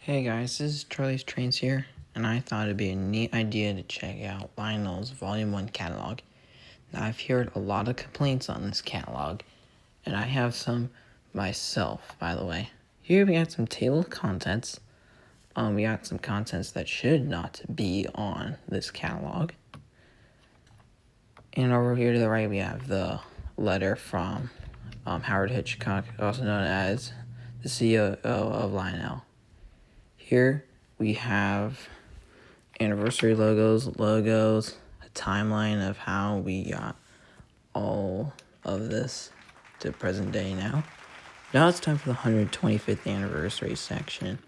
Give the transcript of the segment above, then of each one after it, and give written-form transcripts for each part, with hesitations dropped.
Hey guys, this is Charlie's Trains here, and I thought it'd be a neat idea to check out Lionel's Volume 1 catalog. Now, I've heard a lot of complaints on this catalog, and I have some myself, by the way. Here we got some table of contents. We got some contents that should not be on this catalog. And over here to the right, we have the letter from Howard Hitchcock, also known as the CEO of Lionel. Here we have anniversary logos, a timeline of how we got all of this to present day now. Now it's time for the 125th anniversary section.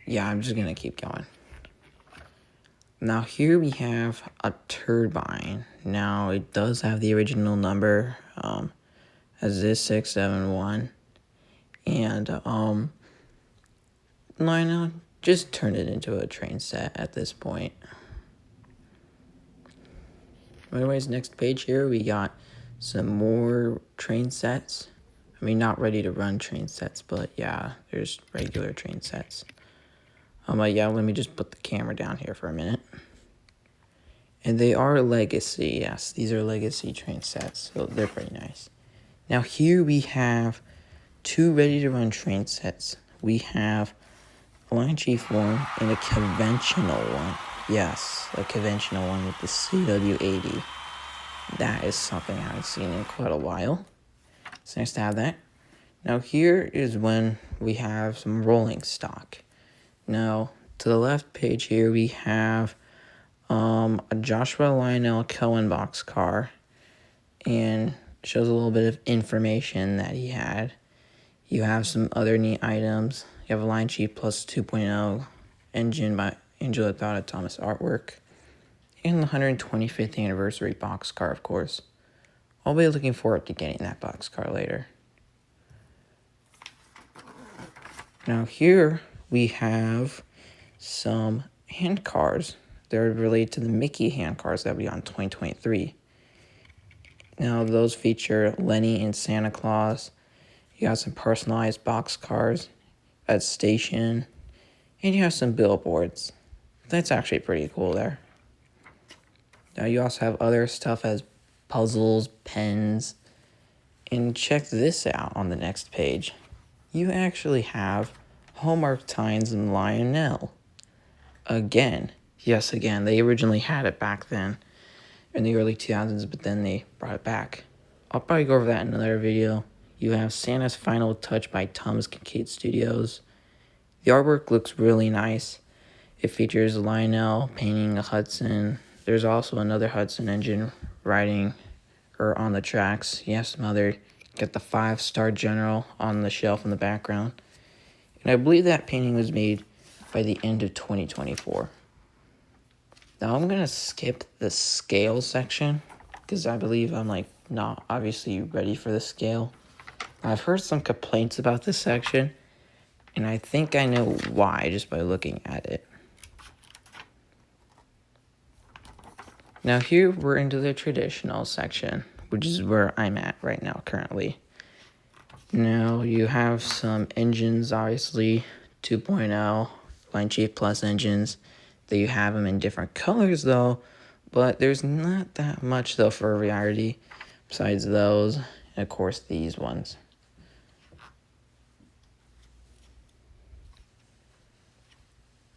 Yeah, I'm just gonna keep going. Now here we have a turbine. Now it does have the original number as this 671, and Lionel just turned it into a train set at this point. Anyways, next page here, we got some more train sets. I mean, not ready to run train sets, but yeah, there's regular train sets. Yeah, let me just put the camera down here for a minute. And they are legacy, yes, these are legacy train sets, so they're pretty nice. Now here we have two ready to run train sets. We have a line chief one and a conventional one. Yes, a conventional one with the CW80. That is something I haven't seen in quite a while. It's nice to have that. Now here is when we have some rolling stock. Now to the left page here we have a Joshua Lionel Cohen boxcar, and shows a little bit of information that he had. You have some other neat items. You have a Line Chief Plus 2.0 engine by Angela Thought Thomas artwork, and the 125th anniversary boxcar, of course. I'll be looking forward to getting that boxcar later. Now here we have some hand cars. They're related to the Mickey hand cars that will be on 2023. Now those feature Lenny and Santa Claus. You got some personalized boxcars at station, and you have some billboards. That's actually pretty cool there. Now you also have other stuff as puzzles, pens, and check this out on the next page. You actually have Hallmark Tines and Lionel. Again, yes, again, they originally had it back then in the early 2000s, but then they brought it back. I'll probably go over that in another video. You have Santa's Final Touch by Thomas Kincaid Studios. The artwork looks really nice. It features Lionel painting a Hudson. There's also another Hudson engine riding or on the tracks. You have some other, got the 5-star General on the shelf in the background. And I believe that painting was made by the end of 2024. Now I'm going to skip the scale section because I believe I'm not obviously ready for the scale. I've heard some complaints about this section, and I think I know why just by looking at it. Now here we're into the traditional section, which is where I'm at right now currently. Now you have some engines, obviously, 2.0, Line Chief Plus engines. That you have them in different colors though, but there's not that much though for variety besides those, and of course these ones.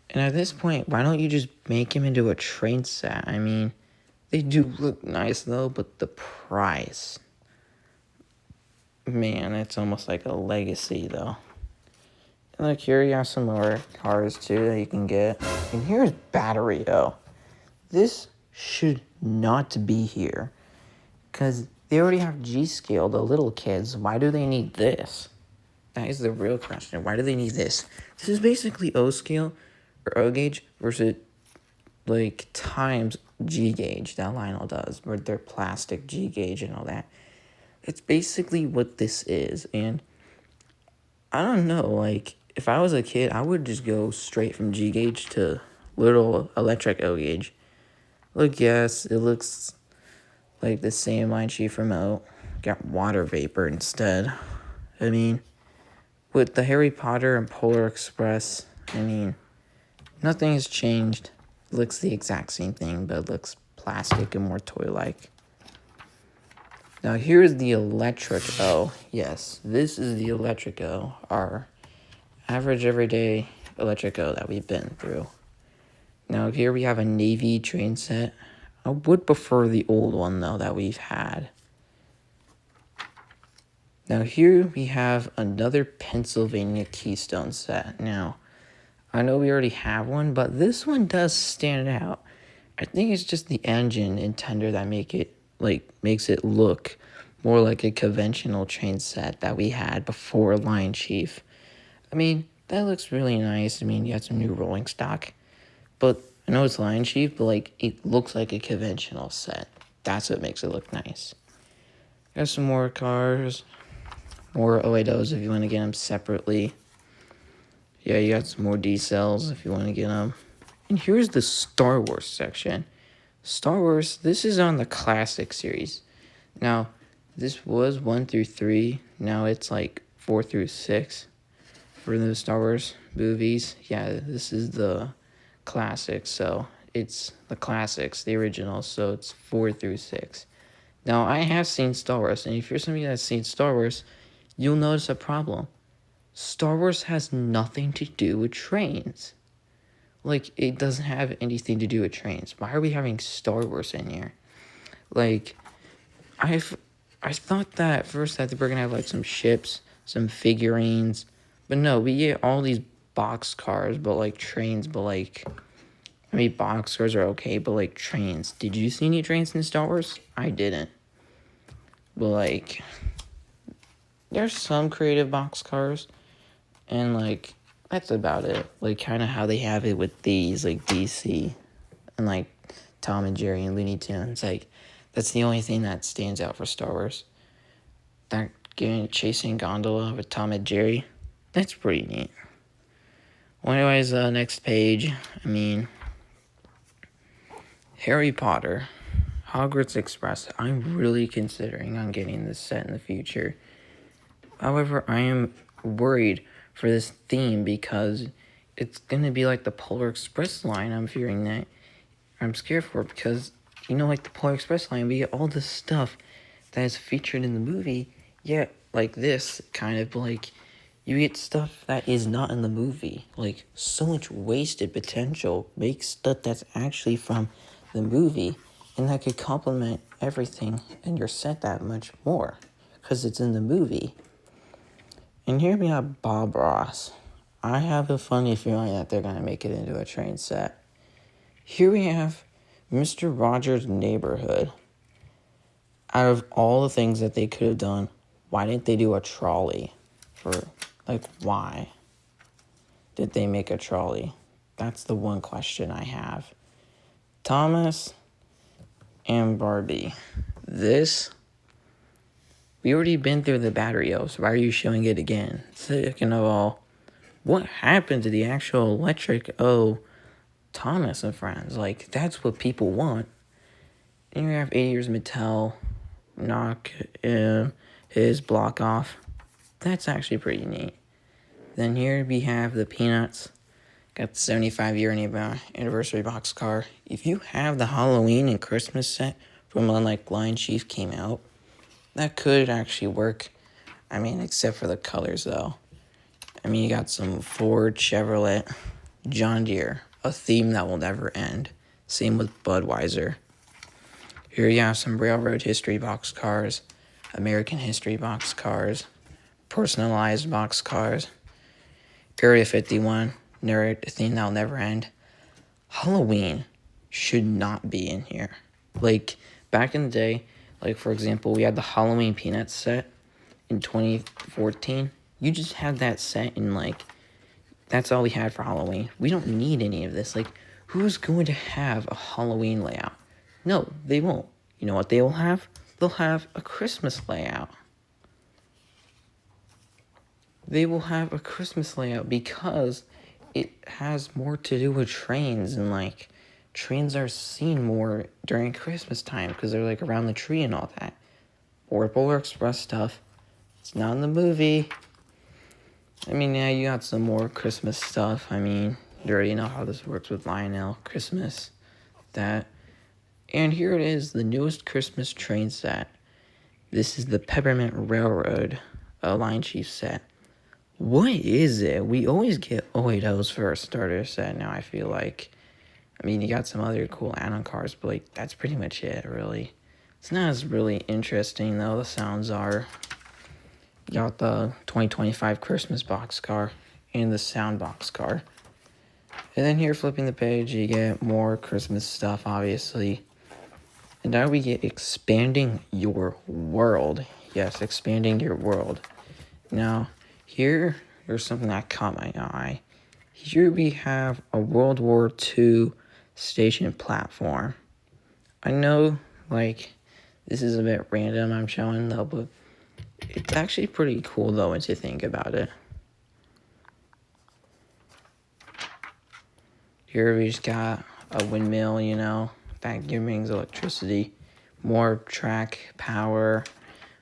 And at this point, why don't you just make him into a train set? I mean, they do look nice though, but the price, man, it's almost like a legacy though. And look, here you have some more cars too that you can get. And here's battery though. This should not be here, because they already have G-Scale, the little kids. Why do they need this? That is the real question. Why do they need this? This is basically O-Scale or O-Gauge versus times G-Gauge that Lionel does, where they're plastic G-Gauge and all that. It's basically what this is, and I don't know, if I was a kid, I would just go straight from G-Gauge to little electric O-Gauge. Look, yes, it looks like the same Line Chief remote. Got water vapor instead. I mean, With the Harry Potter and Polar Express, I mean, nothing has changed. It looks the exact same thing, but it looks plastic and more toy-like. Now here's the Electric O. Yes, this is the Electric O, our average everyday Electric O that we've been through. Now here we have a Navy train set. I would prefer the old one though that we've had. Now here we have another Pennsylvania Keystone set. Now, I know we already have one, but this one does stand out. I think it's just the engine and tender that makes it look more like a conventional train set that we had before Lion Chief. I mean, that looks really nice. I mean, you got some new rolling stock. But I know it's Lion Chief, but it looks like a conventional set. That's what makes it look nice. Got some more cars. More OADOs if you want to get them separately. Yeah, you got some more D-cells if you want to get them. And here's the Star Wars section. Star Wars, this is on the classic series. Now, this was 1 through 3. Now it's 4 through 6 for the Star Wars movies. Yeah, this is the classics. So it's the classics, the originals. So it's 4 through 6. Now, I have seen Star Wars. And if you're somebody that's seen Star Wars, you'll notice a problem. Star Wars has nothing to do with trains. It doesn't have anything to do with trains. Why are we having Star Wars in here? I thought that at first that they were going to have, some ships, some figurines. But no, we get all these box cars, but, trains, but, I mean, box cars are okay, but, trains. Did you see any trains in Star Wars? I didn't. But, there's some creative box cars, and, that's about it. Kind of how they have it with these, DC, and, Tom and Jerry and Looney Tunes. That's the only thing that stands out for Star Wars. That chasing gondola with Tom and Jerry, that's pretty neat. Well, anyways, next page, Harry Potter, Hogwarts Express. I'm really considering on getting this set in the future. However, I am worried for this theme because it's going to be like the Polar Express line. I'm fearing that. I'm scared for it because, the Polar Express line, we get all this stuff that is featured in the movie, yet, this, kind of, you get stuff that is not in the movie. So much wasted potential. Make stuff that's actually from the movie, and that could complement everything in your set that much more, because it's in the movie. And here we have Bob Ross. I have a funny feeling that they're going to make it into a train set. Here we have Mr. Rogers' Neighborhood. Out of all the things that they could have done, why didn't they do a trolley? Why did they make a trolley? That's the one question I have. Thomas and Barbie. We already been through the battery O, so why are you showing it again? Second of all, what happened to the actual Electric O Thomas and Friends? That's what people want. And you have 80 Years Mattel knock his block off. That's actually pretty neat. Then here we have the Peanuts. Got the 75-year anniversary boxcar. If you have the Halloween and Christmas set from when Lion Chief came out, that could actually work. Except for the colors, though. You got some Ford, Chevrolet, John Deere, a theme that will never end. Same with Budweiser. Here you have some railroad history boxcars, American history boxcars, personalized boxcars, Area 51, a theme that will never end. Halloween should not be in here. Back in the day, for example, we had the Halloween Peanuts set in 2014. You just had that set in, that's all we had for Halloween. We don't need any of this. Who's going to have a Halloween layout? No, they won't. You know what they will have? They'll have a Christmas layout. They will have a Christmas layout because it has more to do with trains, and, trains are seen more during Christmas time because they're, around the tree and all that. Or Polar Express stuff. It's not in the movie. I mean, yeah, you got some more Christmas stuff. I mean, you already know how this works with Lionel, Christmas, that. And here it is, the newest Christmas train set. This is the Peppermint Railroad Line Chief set. What is it? We always get Oidos for our starter set now, I feel like. I mean, you got some other cool add-on cars, but, like, that's pretty much it, really. It's not as really interesting, though, the sounds are. You got the 2025 Christmas box car and the sound box car. And then here, flipping the page, you get more Christmas stuff, obviously. And now we get expanding your world. Yes, expanding your world. Now, here's something that caught my eye. Here we have a World War II station platform. I know, like, this is a bit random I'm showing, though, but it's actually pretty cool, though, once you think about it. Here we just got a windmill, you know, that brings electricity, more track power,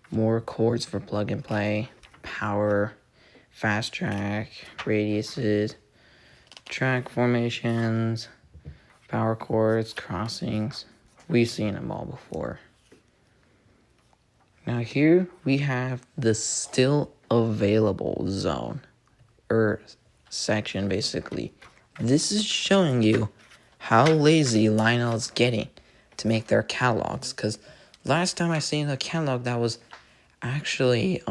more cords for plug and play, power, fast track, radiuses, track formations, power cords, crossings. We've seen them all before. Now here we have the still available zone, or section basically. This is showing you how lazy Lionel is getting to make their catalogs, because last time I seen a catalog that was actually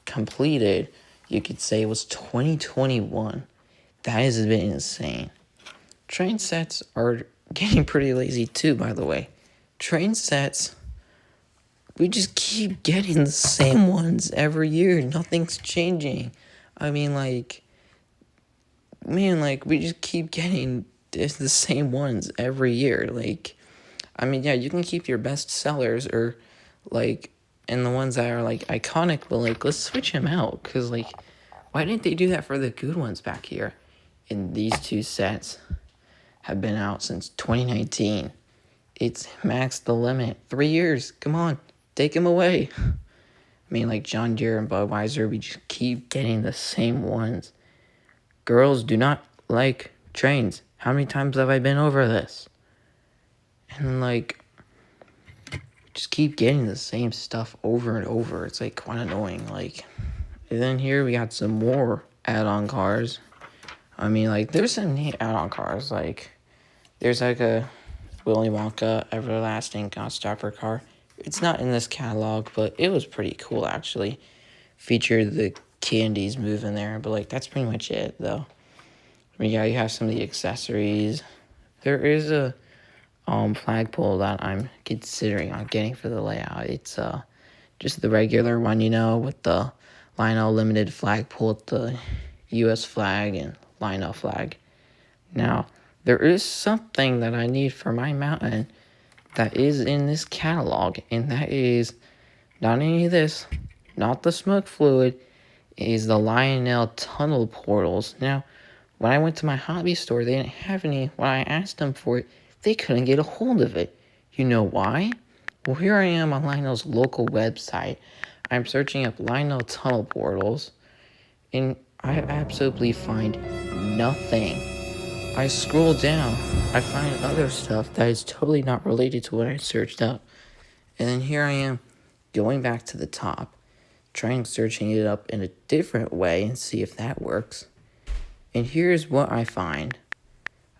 completed, you could say, was 2021. That is a bit insane. Train sets are getting pretty lazy too, by the way. Train sets, we just keep getting the same ones every year. Nothing's changing. I mean, like, man, like, we just keep getting the same ones every year. Like, I mean, yeah, you can keep your best sellers, or, like, and the ones that are, like, iconic, but, like, let's switch them out, because, like, why didn't they do that for the good ones back here? And these two sets have been out since 2019. It's maxed the limit. 3 years. Come on, take them away. I mean, like, John Deere and Budweiser, we just keep getting the same ones. Girls do not like trains. How many times have I been over this? And, like, just keep getting the same stuff over and over. It's, like, quite annoying. Like, and then here we got some more add-on cars. I mean, like, there's some neat add-on cars. Like, there's, like, a Willy Wonka Everlasting Gobstopper car. It's not in this catalog, but it was pretty cool, actually. Featured the candies moving there, but, like, that's pretty much it, though. I mean, yeah, you have some of the accessories. There is a flagpole that I'm considering on getting for the layout. It's just the regular one, you know, with the Lionel Limited flagpole with the U.S. flag and Lionel flag. Now, there is something that I need for my mountain that is in this catalog, and that is not any of this, not the smoke fluid, is the Lionel tunnel portals. Now, when I went to my hobby store, they didn't have any. When I asked them for it, they couldn't get a hold of it. You know why? Well, here I am on Lionel's local website. I'm searching up Lionel tunnel portals, and I absolutely find nothing. I scroll down, I find other stuff that is totally not related to what I searched up. And then here I am, going back to the top, trying searching it up in a different way and see if that works. And here's what I find.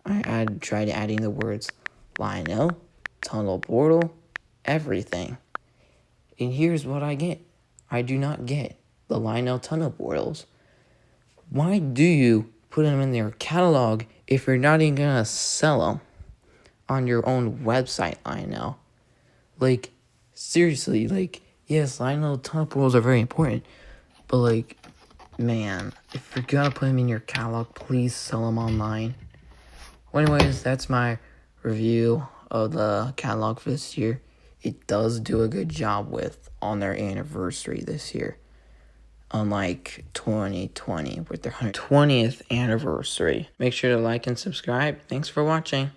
I tried adding the words Lionel, tunnel portal, everything. And here's what I get. I do not get the Lionel tunnel portals. Why do you put them in their catalog if you're not even gonna sell them on your own website, Lionel? Like, seriously, like, yes, Lionel tunnel portals are very important, but, like, man, if you're gonna put them in your catalog, please sell them online. Well, anyways, that's my review of the catalog for this year. It does do a good job with on their anniversary this year. Unlike 2020 with their 120th anniversary. Make sure to like and subscribe. Thanks for watching.